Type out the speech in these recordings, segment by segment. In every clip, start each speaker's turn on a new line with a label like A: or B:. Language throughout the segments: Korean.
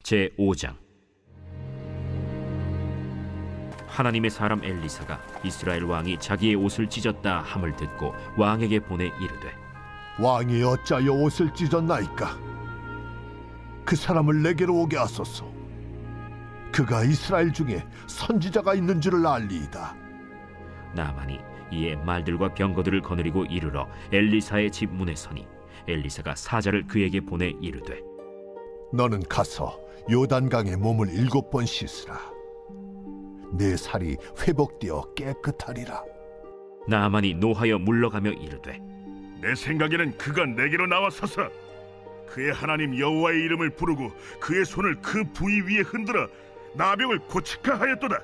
A: 제5장. 하나님의 사람 엘리사가 이스라엘 왕이 자기의 옷을 찢었다 함을 듣고 왕에게 보내 이르되,
B: 왕이 어찌하여 옷을 찢었나이까? 그 사람을 내게로 오게 하소서. 그가 이스라엘 중에 선지자가 있는 줄을 알리이다.
A: 나만이 이에 말들과 병거들을 거느리고 이르러 엘리사의 집 문에 서니 엘리사가 사자를 그에게 보내 이르되,
B: 너는 가서 요단강에 몸을 7번 씻으라. 내 살이 회복되어 깨끗하리라.
A: 나만이 노하여 물러가며 이르되,
C: 내 생각에는 그가 내게로 나와서서 그의 하나님 여호와의 이름을 부르고 그의 손을 그 부위 위에 흔들어 나병을 고치카 하였도다.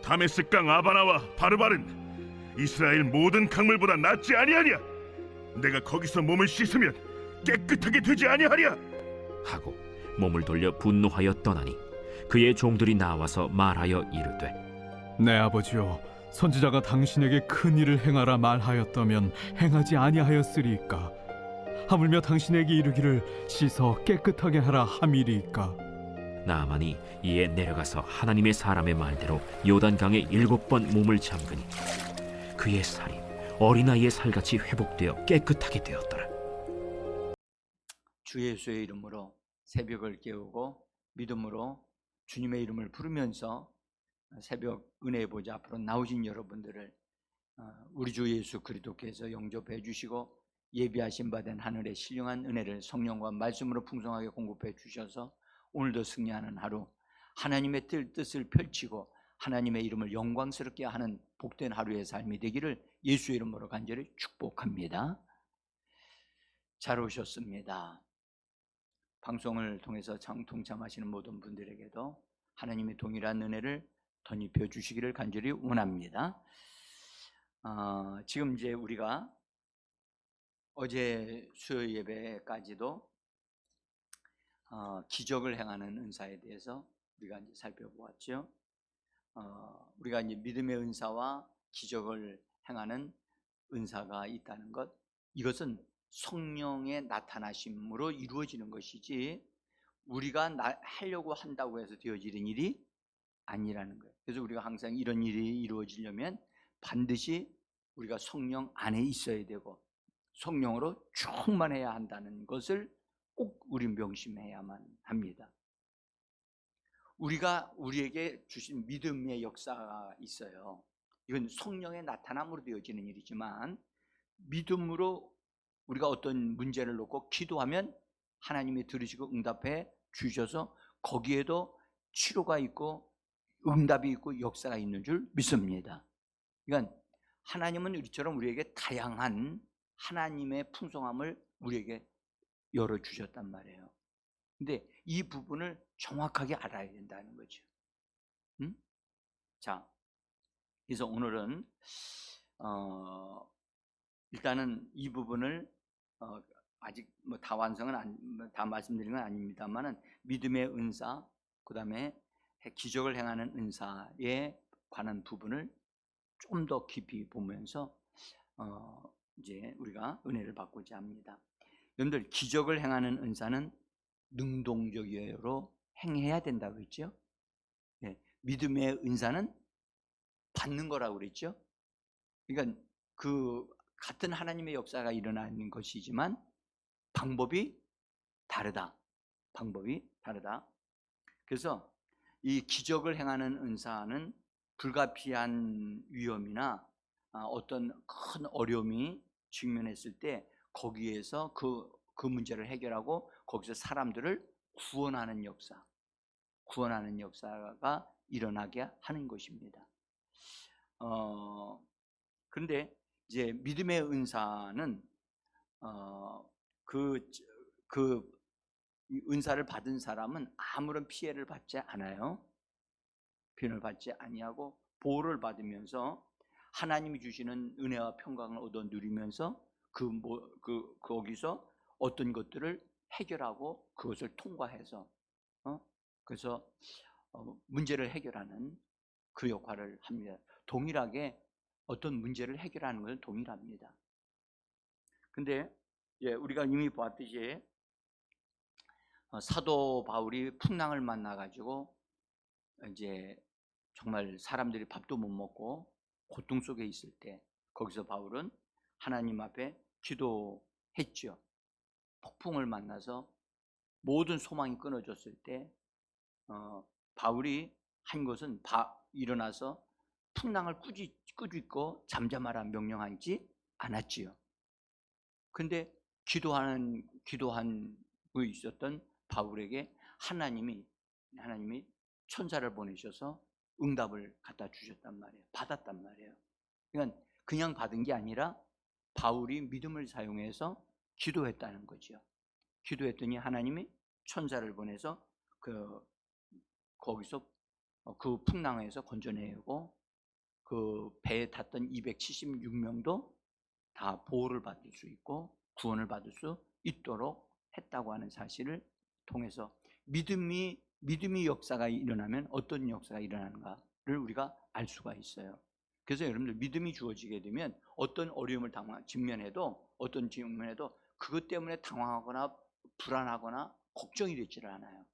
C: 다메스강 아바나와 바르발은 이스라엘 모든 강물보다 낫지 아니하냐? 내가 거기서 몸을 씻으면 깨끗하게 되지 아니하랴?
A: 하고 몸을 돌려 분노하여 떠나니 그의 종들이 나와서 말하여 이르되,
D: 내 아버지여, 선지자가 당신에게 큰 일을 행하라 말하였다면 행하지 아니하였으리이까? 하물며 당신에게 이르기를 씻어 깨끗하게 하라 함이리이까?
A: 나만이 이에 내려가서 하나님의 사람의 말대로 요단강에 7번 몸을 잠그니 그의 살이 어린아이의 살같이 회복되어 깨끗하게 되었더라.
E: 주 예수의 이름으로 새벽을 깨우고 믿음으로 주님의 이름을 부르면서 새벽 은혜의 보좌 앞으로 나오신 여러분들을 우리 주 예수 그리스도께서 영접해 주시고 예비하신 바 된 하늘의 신령한 은혜를 성령과 말씀으로 풍성하게 공급해 주셔서 오늘도 승리하는 하루, 하나님의 뜻을 펼치고 하나님의 이름을 영광스럽게 하는 복된 하루의 삶이 되기를 예수의 이름으로 간절히 축복합니다. 잘 오셨습니다. 방송을 통해서 동참하시는 모든 분들에게도 하나님의 동일한 은혜를 덧입혀 주시기를 간절히 원합니다. 지금 이제 우리가 어제 수요 예배까지도 기적을 행하는 은사에 대해서 우리가 이제 살펴보았죠. 우리가 이제 믿음의 은사와 기적을 행하는 은사가 있다는 것, 이것은 성령의 나타나심으로 이루어지는 것이지 우리가 하려고 한다고 해서 되어지는 일이 아니라는 거예요. 그래서 우리가 항상 이런 일이 이루어지려면 반드시 우리가 성령 안에 있어야 되고 성령으로 충만해야 한다는 것을 꼭 우리 명심해야만 합니다. 우리가 우리에게 주신 믿음의 역사가 있어요. 이건 성령의 나타남으로 되어지는 일이지만 믿음으로 우리가 어떤 문제를 놓고 기도하면 하나님이 들으시고 응답해 주셔서 거기에도 치료가 있고 응답이 있고 역사가 있는 줄 믿습니다. 그러니까 하나님은 우리처럼 우리에게 다양한 하나님의 풍성함을 우리에게 열어주셨단 말이에요. 근데 이 부분을 정확하게 알아야 된다는 거죠. 자, 그래서 오늘은 일단은 이 부분을 아직 뭐 다 완성은 다 말씀드린 건 아닙니다만은 믿음의 은사, 그 다음에 기적을 행하는 은사에 관한 부분을 좀 더 깊이 보면서 이제 우리가 은혜를 받고자 합니다. 여러분들, 기적을 행하는 은사는 능동적으로 행해야 된다고 했죠. 네, 믿음의 은사는 받는 거라고 그랬죠. 그러니까 그 같은 하나님의 역사가 일어나는 것이지만 방법이 다르다. 그래서 이 기적을 행하는 은사는 불가피한 위험이나 어떤 큰 어려움이 직면했을 때 거기에서 그 문제를 해결하고 거기서 사람들을 구원하는 역사가 일어나게 하는 것입니다. 그런데 이제 믿음의 은사는 그 은사를 받은 사람은 아무런 피해를 받지 않아요. 피해를 받지 아니하고 보호를 받으면서 하나님이 주시는 은혜와 평강을 얻어 누리면서 거기서 어떤 것들을 해결하고 그것을 통과해서 그래서 문제를 해결하는 그 역할을 합니다. 동일하게 어떤 문제를 해결하는 것은 동일합니다. 근데 우리가 이미 보았듯이 사도 바울이 풍랑을 만나 가지고 이제 정말 사람들이 밥도 못 먹고 고통 속에 있을 때 거기서 바울은 하나님 앞에 기도했죠. 폭풍을 만나서 모든 소망이 끊어졌을 때 바울이 한 것은 일어나서 풍랑을 꾸짖고 잠잠하라 명령하지 않았지요. 근데 기도한 후 있었던 바울에게 하나님이 천사를 보내셔서 응답을 갖다 주셨단 말이에요. 받았단 말이에요. 그러니까 그냥 받은 게 아니라 바울이 믿음을 사용해서 기도했다는 거죠. 기도했더니 하나님이 천사를 보내서 거기서 그 풍랑에서 건져내고 그 배에 탔던 276명도 다 보호를 받을 수 있고 구원을 받을 수 있도록 했다고 하는 사실을 통해서 믿음이 역사가 일어나면 어떤 역사가 일어나는가를 우리가 알 수가 있어요. 그래서 여러분들 믿음이 주어지게 되면 어떤 어려움을 직면해도 그것 때문에 당황하거나 불안하거나 걱정이 되지를 않아요.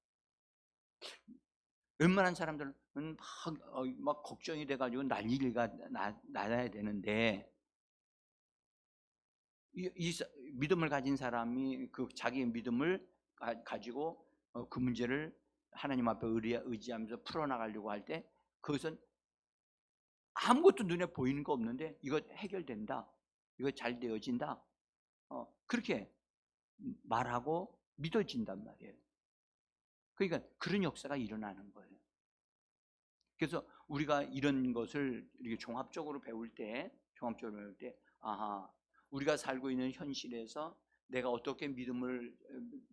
E: 웬만한 사람들은 막 걱정이 돼가지고 난리가 나야 되는데 이 믿음을 가진 사람이 그 자기의 믿음을 가지고 그 문제를 하나님 앞에 의지하면서 풀어나가려고 할 때 그것은 아무것도 눈에 보이는 거 없는데 이거 해결된다, 이거 잘 되어진다, 그렇게 말하고 믿어진단 말이에요. 그러니까 그런 역사가 일어나는 거예요. 그래서 우리가 이런 것을 이렇게 종합적으로 배울 때 아하, 우리가 살고 있는 현실에서 내가 어떻게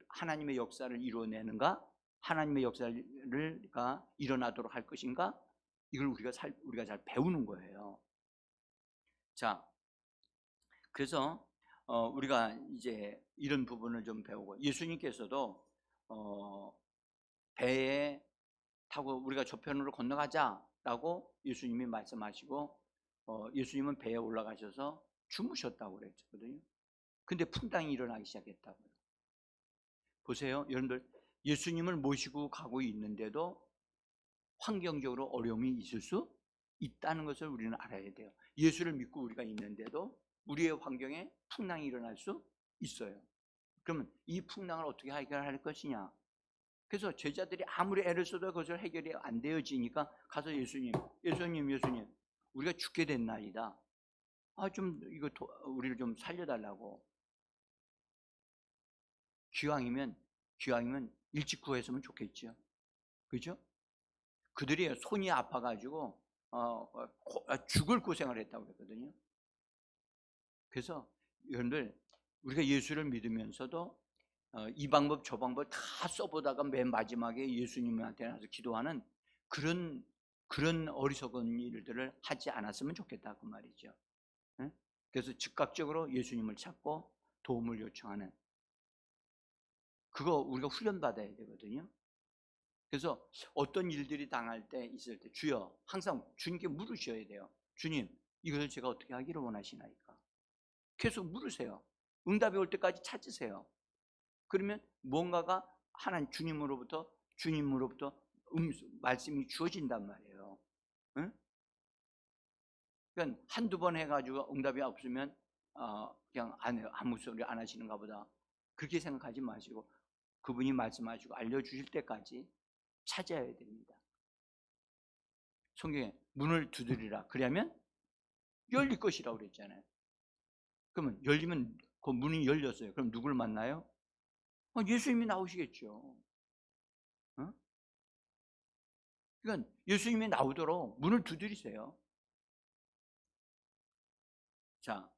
E: 하나님의 역사를 이루어내는가, 하나님의 역사가 일어나도록 할 것인가, 이걸 우리가 잘 배우는 거예요. 자, 그래서 우리가 이제 이런 부분을 좀 배우고, 예수님께서도 배에 타고 우리가 저편으로 건너가자라고 예수님이 말씀하시고 예수님은 배에 올라가셔서 주무셨다고 그랬거든요. 근데 풍랑이 일어나기 시작했다고요. 보세요, 여러분들, 예수님을 모시고 가고 있는데도 환경적으로 어려움이 있을 수 있다는 것을 우리는 알아야 돼요. 예수를 믿고 우리가 있는데도 우리의 환경에 풍랑이 일어날 수 있어요. 그러면 이 풍랑을 어떻게 해결할 것이냐? 그래서 제자들이 아무리 애를 써도 그것을 해결이 안 되어지니까 가서 예수님, 우리가 죽게 된 날이다. 좀 이거 우리를 좀 살려달라고. 기왕이면 일찍 구했으면 좋겠죠. 그죠? 그들이 손이 아파가지고 죽을 고생을 했다고 그랬거든요. 그래서 여러분들, 우리가 예수를 믿으면서도 이 방법 저 방법 다 써보다가 맨 마지막에 예수님한테 나서 기도하는 그런 어리석은 일들을 하지 않았으면 좋겠다, 그 말이죠. 그래서 즉각적으로 예수님을 찾고 도움을 요청하는, 그거 우리가 훈련받아야 되거든요. 그래서 어떤 일들이 당할 때 있을 때 주여, 항상 주님께 물으셔야 돼요. 주님, 이것을 제가 어떻게 하기를 원하시나이까? 계속 물으세요. 응답이 올 때까지 찾으세요. 그러면 뭔가가 주님으로부터 말씀이 주어진단 말이에요. 응? 그러니까 한두 번 해가지고 응답이 없으면 그냥 안 해요. 아무 소리 안 하시는가 보다, 그렇게 생각하지 마시고 그분이 말씀하시고 알려주실 때까지 찾아야 됩니다. 성경에 문을 두드리라, 그러면 열릴 것이라고 그랬잖아요. 그러면 열리면 그 문이 열렸어요. 그럼 누굴 만나요? 예수님이 나오시겠죠. 그러니까 예수님이 나오도록 문을 두드리세요. 자,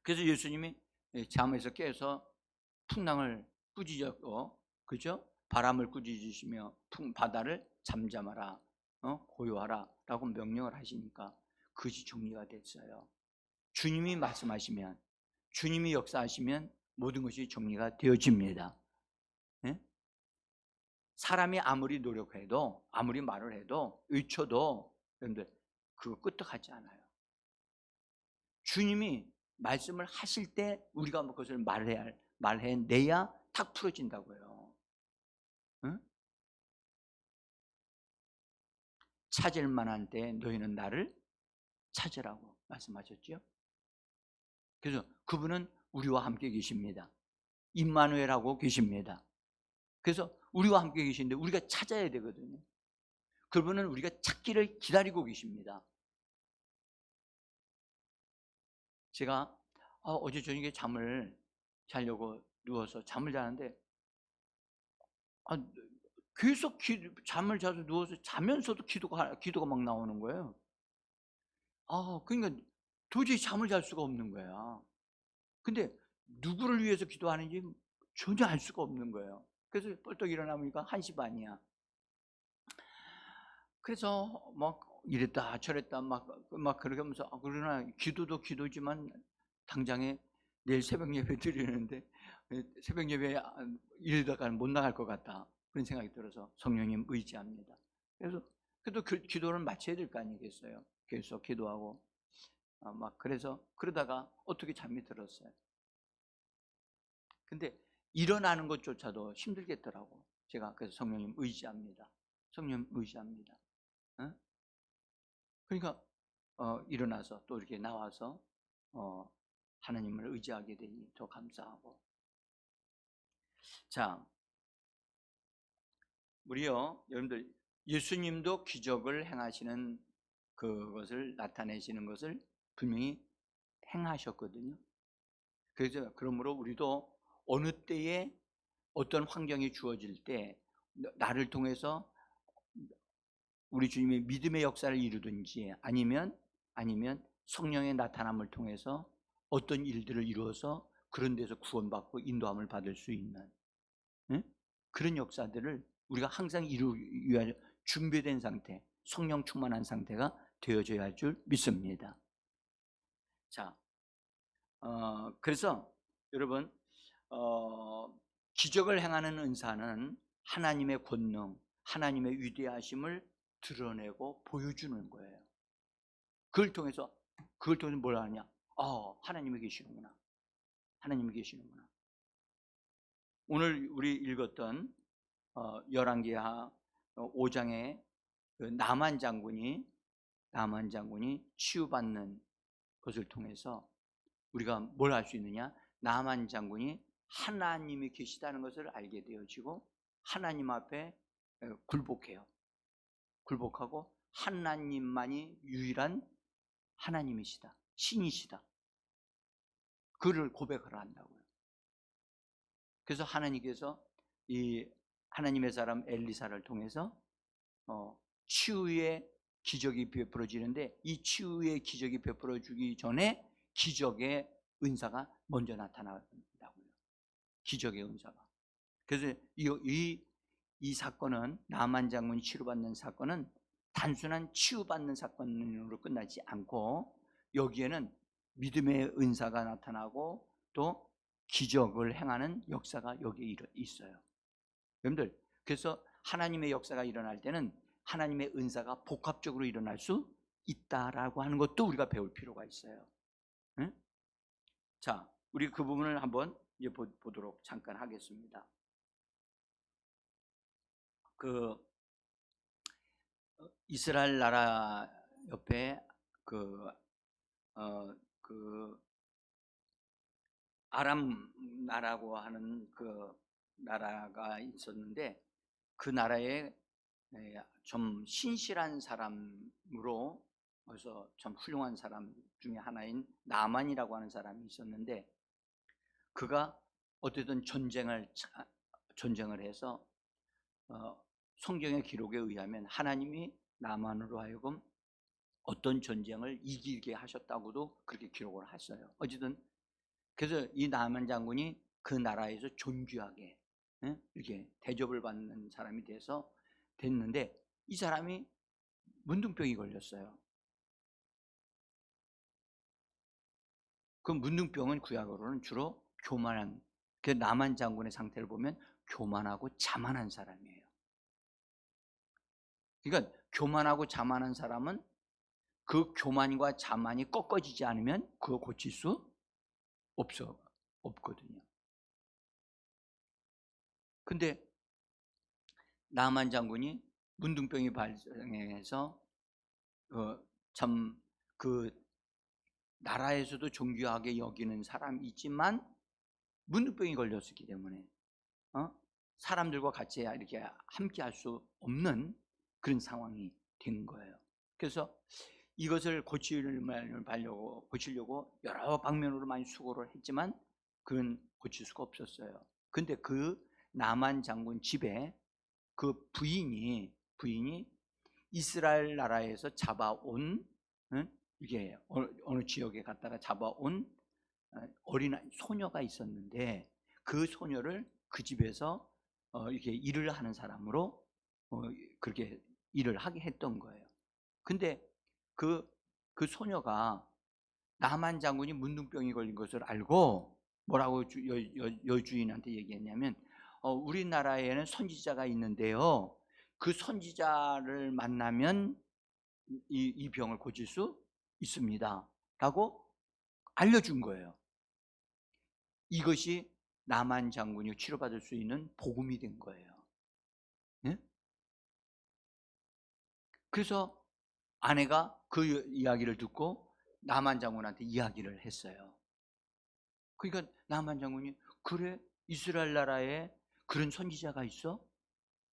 E: 그래서 예수님이 잠에서 깨서 풍랑을 꾸짖었고, 그죠? 바람을 꾸짖으시며 바다를 잠잠하라, 고요하라 라고 명령을 하시니까 그것이 정리가 됐어요. 주님이 말씀하시면, 주님이 역사하시면 모든 것이 정리가 되어집니다. 사람이 아무리 노력해도, 아무리 말을 해도, 외쳐도 여러분들 그거 끄떡하지 않아요. 주님이 말씀을 하실 때 우리가 그것을 말해내야 탁 풀어진다고요. 찾을 만한 때 너희는 나를 찾으라고 말씀하셨죠. 그래서 그분은 우리와 함께 계십니다. 임마누엘하고 계십니다. 그래서 우리와 함께 계시는데 우리가 찾아야 되거든요. 그분은 우리가 찾기를 기다리고 계십니다. 제가 어제 저녁에 잠을 자려고 누워서 잠을 자는데 계속 잠을 자서 누워서 자면서도 기도가 막 나오는 거예요. 그러니까 도저히 잠을 잘 수가 없는 거야. 근데 누구를 위해서 기도하는지 전혀 알 수가 없는 거예요. 그래서 벌떡 일어나보니까 1시 반이야. 그래서 막 이랬다 저랬다 막 그렇게 하면서 그러나 기도도 기도지만 당장에 내일 새벽 예배 드리는데 새벽 예배 이러다가 못 나갈 것 같다 그런 생각이 들어서 성령님 의지합니다. 그래서 그래도 기도를 마쳐야 될 거 아니겠어요. 계속 기도하고 막 그래서 그러다가 어떻게 잠이 들었어요. 근데 일어나는 것조차도 힘들겠더라고. 제가 그래서 성령님 의지합니다. 성령님 의지합니다. 그러니까 일어나서 또 이렇게 나와서 하나님을 의지하게 되니 더 감사하고. 자, 우리요 여러분들 예수님도 기적을 행하시는 그것을 나타내시는 것을 분명히 행하셨거든요. 그래서 그러므로 우리도 어느 때에 어떤 환경이 주어질 때 나를 통해서 우리 주님의 믿음의 역사를 이루든지 아니면 성령의 나타남을 통해서 어떤 일들을 이루어서 그런 데서 구원받고 인도함을 받을 수 있는 그런 역사들을 우리가 항상 이루기 위한 준비된 상태, 성령 충만한 상태가 되어져야 할 줄 믿습니다. 자, 그래서 여러분 기적을 행하는 은사는 하나님의 권능, 하나님의 위대하심을 드러내고 보여주는 거예요. 그걸 통해서 뭘 하냐? 하나님이 계시는구나. 하나님이 계시는구나. 오늘 우리 읽었던 열왕기하 5장의 나만 장군이 치유받는 것을 통해서 우리가 뭘 알 수 있느냐? 나만 장군이 하나님이 계시다는 것을 알게 되어지고 하나님 앞에 굴복해요. 굴복하고 하나님만이 유일한 하나님이시다, 신이시다, 그를 고백을 한다고요. 그래서 하나님께서 이 하나님의 사람 엘리사를 통해서 치유의 기적이 베풀어지는데 이 치유의 기적이 베풀어지기 전에 기적의 은사가 먼저 나타난다고요. 기적의 은사가. 그래서 이 사건은 나만 장군이 치료받는 사건은 단순한 치유받는 사건으로 끝나지 않고 여기에는 믿음의 은사가 나타나고 또 기적을 행하는 역사가 여기에 있어요. 여러분들, 그래서 하나님의 역사가 일어날 때는 하나님의 은사가 복합적으로 일어날 수 있다라고 하는 것도 우리가 배울 필요가 있어요. 응? 자, 우리 그 부분을 한번 이제 보도록 잠깐 하겠습니다. 이스라엘 나라 옆에 아람 나라고 하는 그 나라가 있었는데 그 나라에 좀 신실한 사람으로 그래서 참 훌륭한 사람 중에 하나인 나만이라고 하는 사람이 있었는데 그가 어쨌든 전쟁을 해서 성경의 기록에 의하면 하나님이 나만으로 하여금 어떤 전쟁을 이기게 하셨다고도 그렇게 기록을 했어요. 어쨌든 그래서 이 나만 장군이 그 나라에서 존귀하게 이렇게 대접을 받는 사람이 됐는데 이 사람이 문둥병이 걸렸어요. 그 문둥병은 구약으로는 주로 교만한, 그 나만 장군의 상태를 보면 교만하고 자만한 사람이에요. 그러니까 교만하고 자만한 사람은 그 교만과 자만이 꺾어지지 않으면 그거 고칠 수 없거든요. 근데 나만 장군이 문둥병이 발생해서 참 그 나라에서도 존귀하게 여기는 사람이 있지만 문둥병이 걸렸었기 때문에 사람들과 같이 이렇게 함께 할 수 없는 그런 상황이 된 거예요. 그래서 이것을 고치려고 여러 방면으로 많이 수고를 했지만 그건 고칠 수가 없었어요. 근데 그 나만 장군 집에 그 부인이 이스라엘 나라에서 잡아온, 이게 어느 지역에 갔다가 잡아온 어린 소녀가 있었는데 그 소녀를 그 집에서 이렇게 일을 하는 사람으로 그렇게 일을 하게 했던 거예요. 근데 그 소녀가 나만 장군이 문둥병이 걸린 것을 알고 뭐라고 여주인한테 얘기했냐면 우리나라에는 선지자가 있는데요, 그 선지자를 만나면 이 병을 고칠 수 있습니다 라고 알려준 거예요. 이것이 나만 장군이 치료받을 수 있는 복음이 된 거예요. 네? 그래서 아내가 그 이야기를 듣고 나만 장군한테 이야기를 했어요. 그러니까 나만 장군이, 그래, 이스라엘 나라에 그런 선지자가 있어?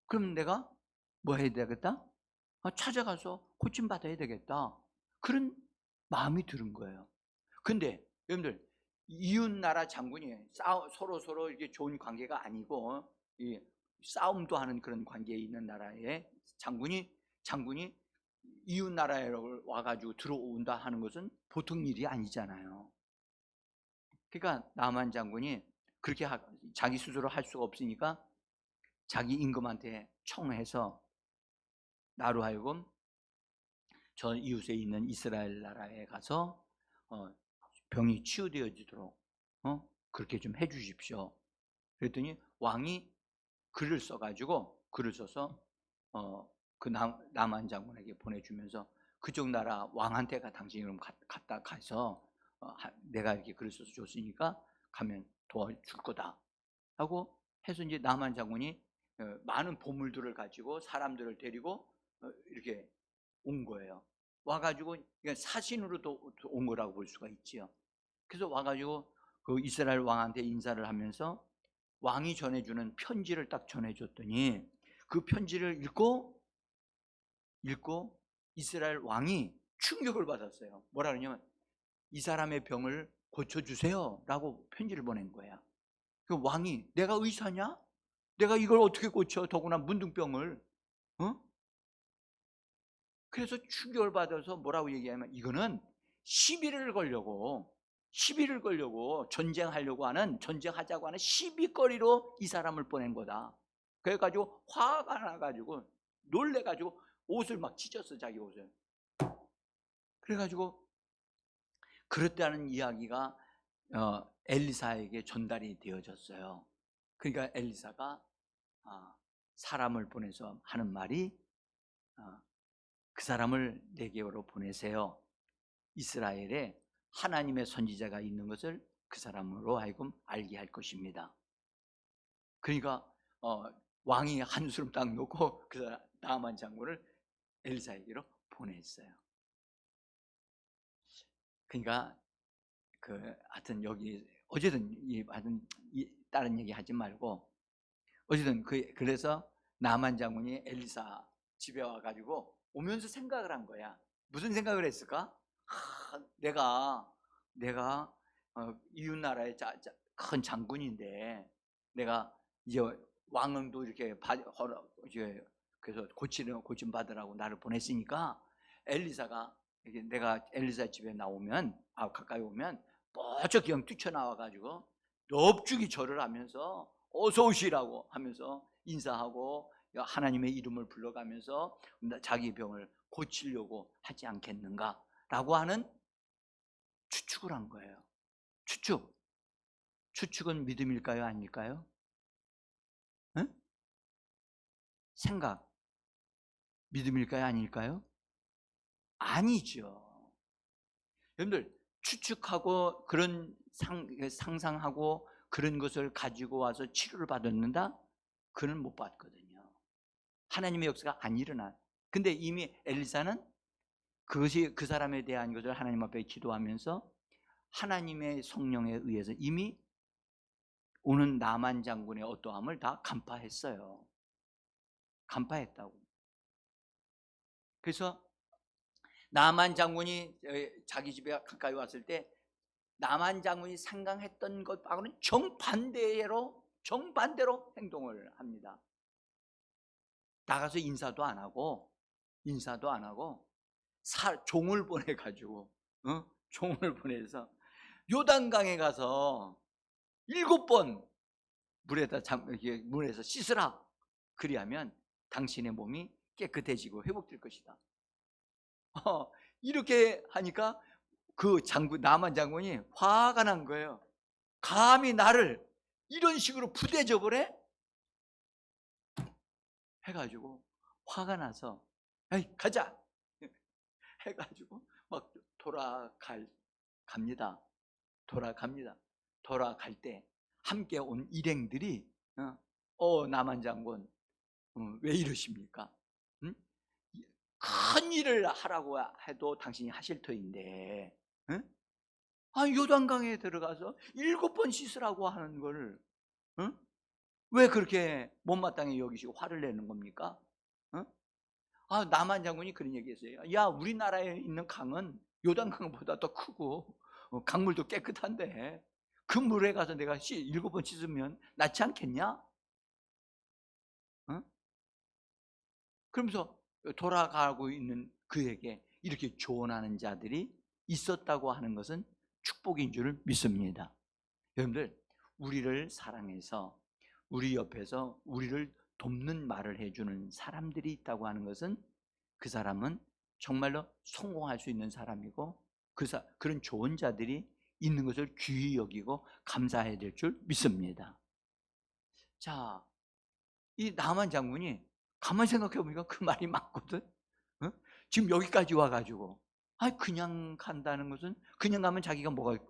E: 그럼 내가 뭐 해야 되겠다? 찾아가서 고침받아야 되겠다. 그런 마음이 드는 거예요. 근데 여러분들, 이웃나라 장군이 서로 이렇게 좋은 관계가 아니고 싸움도 하는 그런 관계에 있는 나라에 장군이 이웃나라에 와가지고 들어온다 하는 것은 보통 일이 아니잖아요. 그러니까 나만 장군이 그렇게 자기 스스로 할 수가 없으니까 자기 임금한테 청해서 나로 하여금 저 이웃에 있는 이스라엘 나라에 가서 병이 치유되어지도록 그렇게 좀 해주십시오. 그랬더니 왕이 글을 써서 그 나만 장군에게 보내주면서 그쪽 나라 왕한테가 당신이 그럼 가서 내가 이렇게 글을 써서 줬으니까 가면 도와줄 거다 하고 해서 이제 나만 장군이 많은 보물들을 가지고 사람들을 데리고 이렇게 온 거예요. 와가지고 사신으로도 온 거라고 볼 수가 있지요. 그래서 와가지고 그 이스라엘 왕한테 인사를 하면서 왕이 전해주는 편지를 딱 전해줬더니 그 편지를 읽고 이스라엘 왕이 충격을 받았어요. 뭐라 그러냐면 이 사람의 병을 고쳐주세요 라고 편지를 보낸 거야. 그 왕이, 내가 의사냐? 내가 이걸 어떻게 고쳐? 더구나 문둥병을. 그래서 충격을 받아서 뭐라고 얘기하면, 이거는 시비를 걸려고 전쟁하자고 하는 시비거리로 이 사람을 보낸 거다. 그래가지고 화가 나가지고 놀래가지고 옷을 막 찢었어, 자기 옷을. 그래가지고 그랬다는 이야기가 엘리사에게 전달이 되어졌어요. 그러니까 엘리사가 사람을 보내서 하는 말이 그 사람을 내게로 보내세요. 이스라엘에 하나님의 선지자가 있는 것을 그 사람으로 하여금 알게 할 것입니다. 그러니까 왕이 한숨 딱 놓고 그 나만 장군을 엘리사에게로 보냈어요. 그러니까 하여튼 여기 어쨌든 다른 얘기 하지 말고 어쨌든 그래서 나만 장군이 엘리사 집에 와가지고 오면서 생각을 한 거야. 무슨 생각을 했을까? 내가 이웃 나라의 큰 장군인데 내가 이제 왕응도 이렇게 그래서 고침 받으라고 나를 보냈으니까 엘리사가 내가 엘리사 집에 나오면 가까이 오면 뻗쩍 그냥 뛰쳐나와가지고 넙죽이 절을 하면서 어서 오시라고 하면서 인사하고 하나님의 이름을 불러가면서 자기 병을 고치려고 하지 않겠는가 라고 하는 추측을 한 거예요. 추측은 믿음일까요? 아닐까요? 응? 생각 믿음일까요? 아닐까요? 아니죠. 여러분들, 추측하고 그런 상상하고 그런 것을 가지고 와서 치료를 받았는가? 그는 못 받거든요. 하나님의 역사가 안 일어나. 근데 이미 엘리사는 그것이 그 사람에 대한 것을 하나님 앞에 기도하면서 하나님의 성령에 의해서 이미 오는 나만 장군의 어떠함을 다 간파했어요. 간파했다고. 그래서 나만 장군이 자기 집에 가까이 왔을 때 나만 장군이 상강했던 것하고는 정반대로 행동을 합니다. 나가서 인사도 안 하고 종을 보내가지고 종을 보내서 요단강에 가서 7번 물에서 씻으라. 그리하면 당신의 몸이 깨끗해지고 회복될 것이다. 이렇게 하니까 그 나만 장군이 화가 난 거예요. 감히 나를 이런 식으로 부대접을 해? 해가지고 화가 나서 에이 가자 해가지고 막 돌아갑니다. 돌아갈 때 함께 온 일행들이 나만 장군 왜 이러십니까? 응? 큰 일을 하라고 해도 당신이 하실 터인데 요단강에 들어가서 7번 씻으라고 하는 걸 왜 그렇게 못마땅히 여기시고 화를 내는 겁니까? 나만 장군이 그런 얘기했어요. 야, 우리나라에 있는 강은 요단강보다 더 크고 강물도 깨끗한데 그 물에 가서 내가 7번 씻으면 낫지 않겠냐? 그러면서 돌아가고 있는 그에게 이렇게 조언하는 자들이 있었다고 하는 것은 축복인 줄 믿습니다. 여러분들, 우리를 사랑해서 우리 옆에서 우리를 돕는 말을 해주는 사람들이 있다고 하는 것은 그 사람은 정말로 성공할 수 있는 사람이고 그런 좋은 자들이 있는 것을 귀히 여기고 감사해야 될 줄 믿습니다. 자, 이 나만 장군이 가만히 생각해 보니까 그 말이 맞거든. 지금 여기까지 와가지고 그냥 간다는 것은 그냥 가면 자기가 뭐가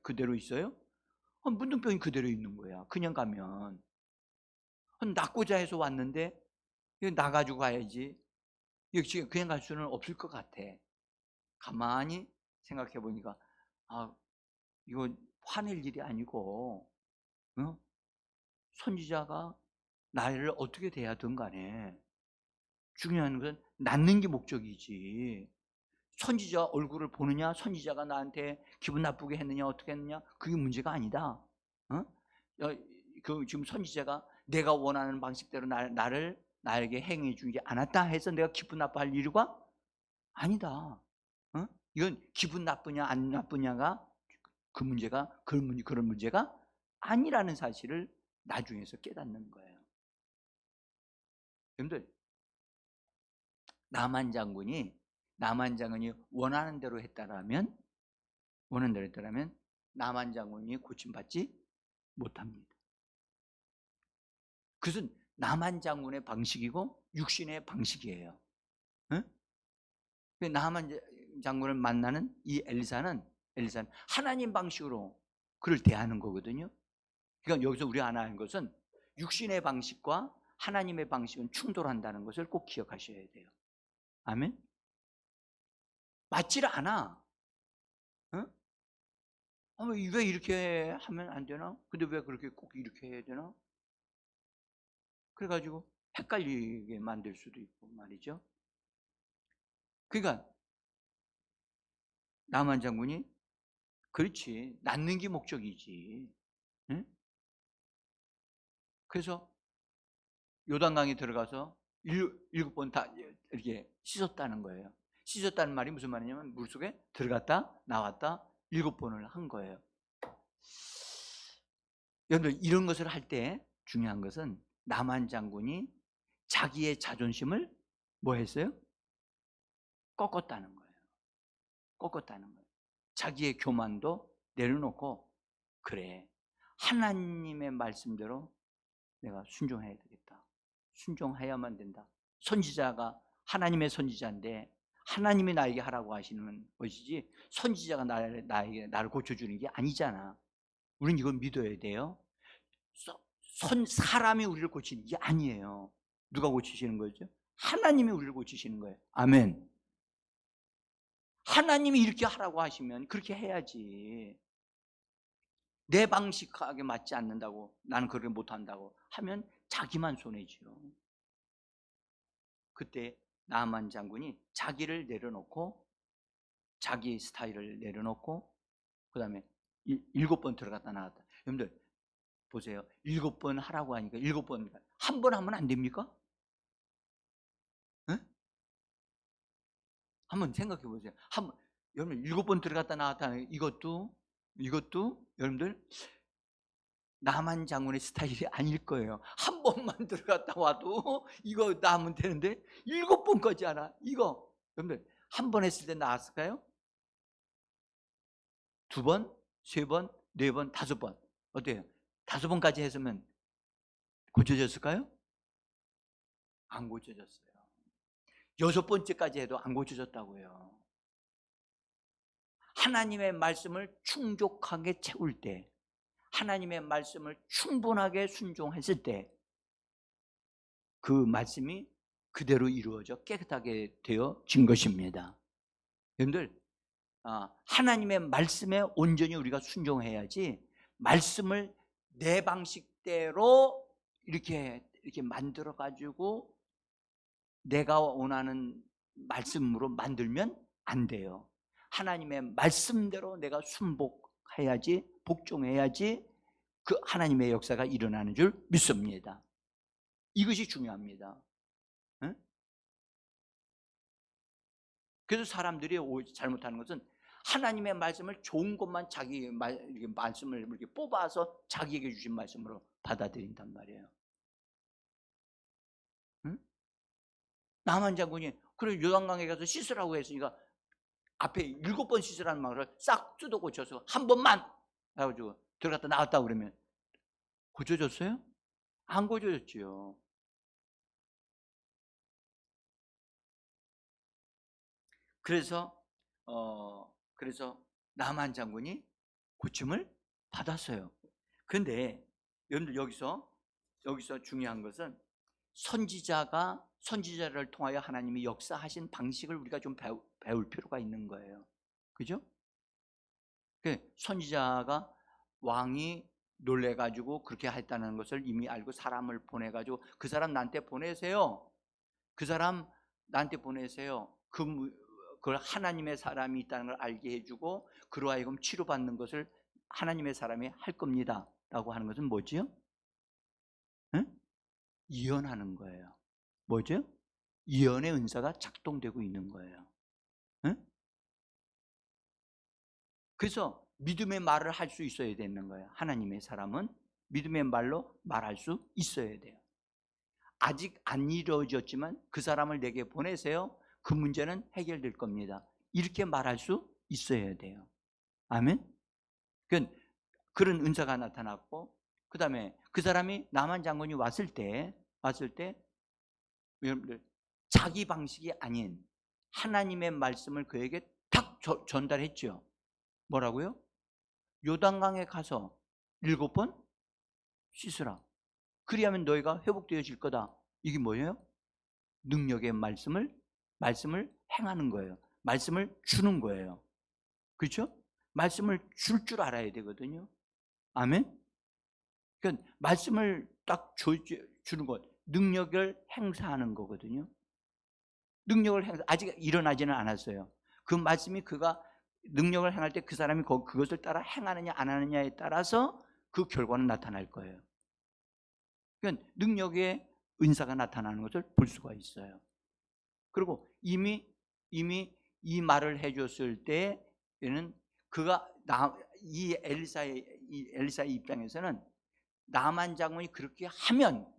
E: 그대로 있어요? 문둥병이 그대로 있는 거야. 그냥 가면 낫고자 해서 왔는데 나가지고 가야지. 지금 그냥 갈 수는 없을 것 같아. 가만히 생각해 보니까 이건 화낼 일이 아니고 선지자가 나를 어떻게 대하든 간에 중요한 것은 낫는 게 목적이지. 선지자 얼굴을 보느냐, 선지자가 나한테 기분 나쁘게 했느냐, 어떻게 했느냐, 그게 문제가 아니다. 지금 선지자가 내가 원하는 방식대로 나에게 행해 주지 않았다 해서 내가 기분 나빠할 이유가 아니다. 이건 기분 나쁘냐 안 나쁘냐가 그런 문제가 아니라는 사실을 나중에서 깨닫는 거예요. 여러분들, 나만 장군이 원하는 대로 했다라면 나만 장군이 고침받지 못합니다. 그것은 나만 장군의 방식이고 육신의 방식이에요. 나만 장군을 만나는 이 엘리사는 하나님 방식으로 그를 대하는 거거든요. 그러니까 여기서 우리가 하는 것은 육신의 방식과 하나님의 방식은 충돌한다는 것을 꼭 기억하셔야 돼요. 아멘? 맞지를 않아. 왜 이렇게 하면 안 되나? 근데 왜 그렇게 꼭 이렇게 해야 되나? 그래가지고 헷갈리게 만들 수도 있고 말이죠. 그러니까 나만 장군이 그렇지, 낫는 게 목적이지. 응? 그래서 요단강에 들어가서 7번 다 이렇게 씻었다는 거예요. 씻었다는 말이 무슨 말이냐면 물속에 들어갔다 나왔다 7번을 한 거예요. 여러분들, 이런 것을 할 때 중요한 것은 나만 장군이 자기의 자존심을 뭐 했어요? 꺾었다는 거예요. 자기의 교만도 내려놓고, 그래, 하나님의 말씀대로 내가 순종해야 되겠다. 순종해야만 된다. 선지자가 하나님의 선지자인데 하나님이 나에게 하라고 하시는 것이지 선지자가 나를 고쳐주는 게 아니잖아. 우리는 이걸 믿어야 돼요. 사람이 우리를 고치는 게 아니에요. 누가 고치시는 거죠? 하나님이 우리를 고치시는 거예요. 아멘. 하나님이 이렇게 하라고 하시면 그렇게 해야지. 내 방식하게 맞지 않는다고, 나는 그렇게 못한다고 하면 자기만 손해지요. 그때 나만 장군이 자기를 내려놓고, 자기 스타일을 내려놓고, 그 다음에 7번 들어갔다 나왔다. 여러분들 보세요. 7번 하라고 하니까 7번, 한 번 하면 안 됩니까? 네? 한번 생각해 보세요. 여러분 7번 들어갔다 나왔다. 이것도 여러분들 나만 장군의 스타일이 아닐 거예요. 한 번만 들어갔다 와도 이거 나면 되는데 7번까지 하나? 이거 여러분들 한 번 했을 때 나왔을까요? 2번, 3번, 4번, 5번 어때요? 5번까지 했으면 고쳐졌을까요? 안 고쳐졌어요. 6번째까지 해도 안 고쳐졌다고요. 하나님의 말씀을 충족하게 채울 때, 하나님의 말씀을 충분하게 순종했을 때 그 말씀이 그대로 이루어져 깨끗하게 되어진 것입니다. 여러분들 하나님의 말씀에 온전히 우리가 순종해야지, 말씀을 내 방식대로 이렇게 만들어 가지고 내가 원하는 말씀으로 만들면 안 돼요. 하나님의 말씀대로 내가 순복해야지, 복종해야지 그 하나님의 역사가 일어나는 줄 믿습니다. 이것이 중요합니다. 응? 그래서 사람들이 잘못하는 것은 하나님의 말씀을 좋은 것만 자기 말씀을 이렇게 뽑아서 자기에게 주신 말씀으로 받아들인단 말이에요. 응? 나만 장군이 그래 요단강에 가서 씻으라고 했으니까 앞에 7번 씻으라는 말을 싹 뜯어 고쳐서 한 번만 해가지고 들어갔다 나왔다 그러면 고쳐졌어요? 안 고쳐졌지요. 그래서 나만 장군이 고침을 받았어요. 그런데 여러분들 여기서 중요한 것은 선지자를 통하여 하나님이 역사하신 방식을 우리가 좀 배울 필요가 있는 거예요. 그죠? 선지자가 왕이 놀래가지고 그렇게 했다는 것을 이미 알고 사람을 보내가지고 그 사람 나한테 보내세요. 그 사람 나한테 보내세요. 그걸 하나님의 사람이 있다는 걸 알게 해주고 그로 하여금 치료받는 것을 하나님의 사람이 할 겁니다 라고 하는 것은 뭐지요? 응? 예언하는 거예요. 뭐죠? 예언의 은사가 작동되고 있는 거예요. 응? 그래서 믿음의 말을 할 수 있어야 되는 거예요. 하나님의 사람은 믿음의 말로 말할 수 있어야 돼요. 아직 안 이루어졌지만 그 사람을 내게 보내세요. 그 문제는 해결될 겁니다. 이렇게 말할 수 있어야 돼요. 아멘? 그런 은사가 나타났고, 그 다음에 그 사람이 나만 장군이 왔을 때 여러분들 자기 방식이 아닌 하나님의 말씀을 그에게 탁 전달했죠. 뭐라고요? 요단강에 가서 7번 씻으라. 그리하면 너희가 회복되어질 거다. 이게 뭐예요? 능력의 말씀을 행하는 거예요. 말씀을 주는 거예요. 그렇죠? 말씀을 줄 알아야 되거든요. 아멘? 그러니까 말씀을 딱 주는 것, 능력을 행사하는 거거든요. 아직 일어나지는 않았어요. 그 말씀이 그가 능력을 행할 때 그 사람이 그것을 따라 행하느냐 안 하느냐에 따라서 그 결과는 나타날 거예요. 그러니까 능력의 은사가 나타나는 것을 볼 수가 있어요. 그리고 이미 이 말을 해줬을 때에는 그가 이 엘리사의 입장에서는 나만 장군이 그렇게 하면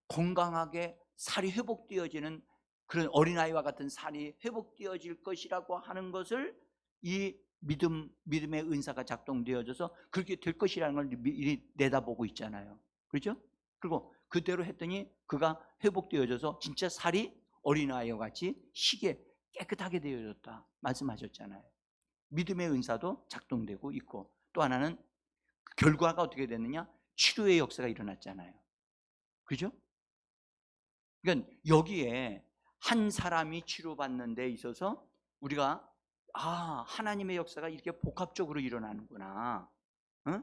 E: 건강하게 살이 회복되어지는 그런 어린아이와 같은 살이 회복되어질 것이라고 하는 것을 이 믿음의 은사가 작동되어져서 그렇게 될 것이라는 걸 미리 내다보고 있잖아요. 그렇죠? 그리고 그대로 했더니 그가 회복되어져서 진짜 살이 어린아이와 같이 희게 깨끗하게 되어졌다 말씀하셨잖아요. 믿음의 은사도 작동되고 있고, 또 하나는 결과가 어떻게 됐느냐? 치료의 역사가 일어났잖아요. 그죠? 그러니까 여기에 한 사람이 치료받는 데 있어서 우리가 하나님의 역사가 이렇게 복합적으로 일어나는구나. 응?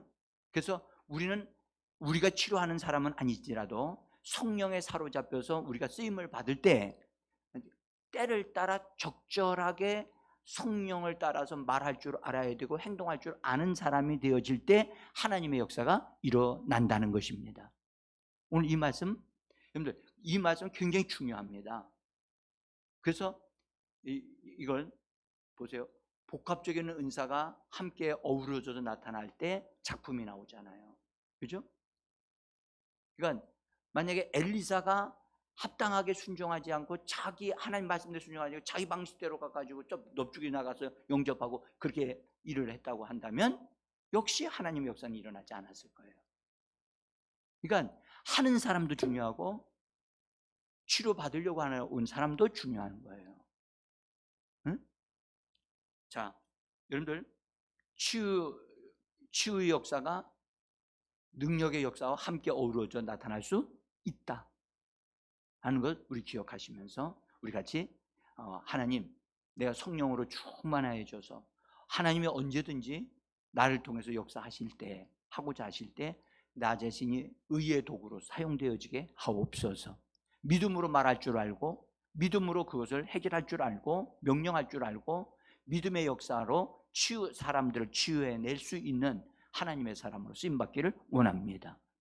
E: 그래서 우리가 치료하는 사람은 아니지라도 성령에 사로잡혀서 우리가 쓰임을 받을 때 때를 따라 적절하게 성령을 따라서 말할 줄 알아야 되고 행동할 줄 아는 사람이 되어질 때 하나님의 역사가 일어난다는 것입니다. 오늘 이 말씀, 여러분들 이 말씀 굉장히 중요합니다. 그래서 이걸 보세요. 복합적인 은사가 함께 어우러져서 나타날 때 작품이 나오잖아요. 그죠? 그러니까 만약에 엘리사가 합당하게 순종하지 않고 자기 하나님 말씀대로 순종하지 않고 자기 방식대로 가가지고 좀 넙죽이 나가서 영접하고 그렇게 일을 했다고 한다면 역시 하나님의 역사는 일어나지 않았을 거예요. 그러니까 하는 사람도 중요하고 치료받으려고 온 사람도 중요한 거예요. 응? 자, 여러분들 치유의 역사가 능력의 역사와 함께 어우러져 나타날 수 있다 하는 것 우리 기억하시면서 우리 같이 하나님, 내가 성령으로 충만하여 줘서 하나님이 언제든지 나를 통해서 역사하실 때, 하고자 하실 때 나 자신이 의의 도구로 사용되어지게 하옵소서. 믿음으로 말할 줄 알고 믿음으로 그것을 해결할 줄 알고 명령할 줄 알고 믿음의 역사로 사람들을 치유해낼 수 있는 하나님의 사람으로 쓰임받기를 원합니다.